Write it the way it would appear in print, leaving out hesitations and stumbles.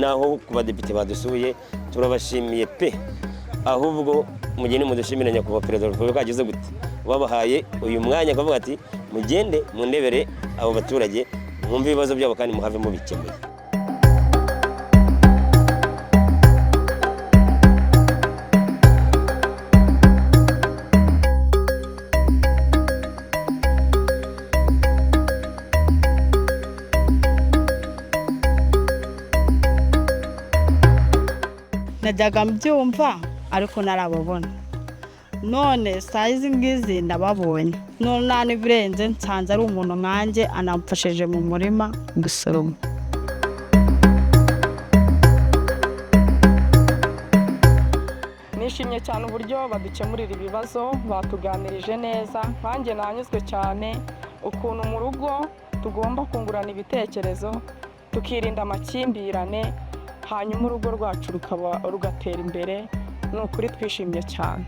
naho ku badepite badusuye turabashimiye pe, ahubwo mugende mudushimire nyakubahwa perezida wa repubulika ageze gute wabahaye uyu mwanya akavuga ati mugende mundebere abo baturage mwumve ibibazo byabo kandi muhave mubikemuye. najyaga mbyumva ariko narababona, none saizi ngizi ndababonye, none nta n'ibirenze nsanze ari umuntu nkanjye anamfashije mu murima gusoroma. Nishimye cyane uburyo badukemurira ibibazo, batuganirije neza, nkanjye nanyuzwe cyane ukuntu mu rugo tugomba kungurana ibitekerezo tukirinda amakimbirane, hanyuma urugo rwacu rugatera imbere. Ni ukuri twishimye cyane.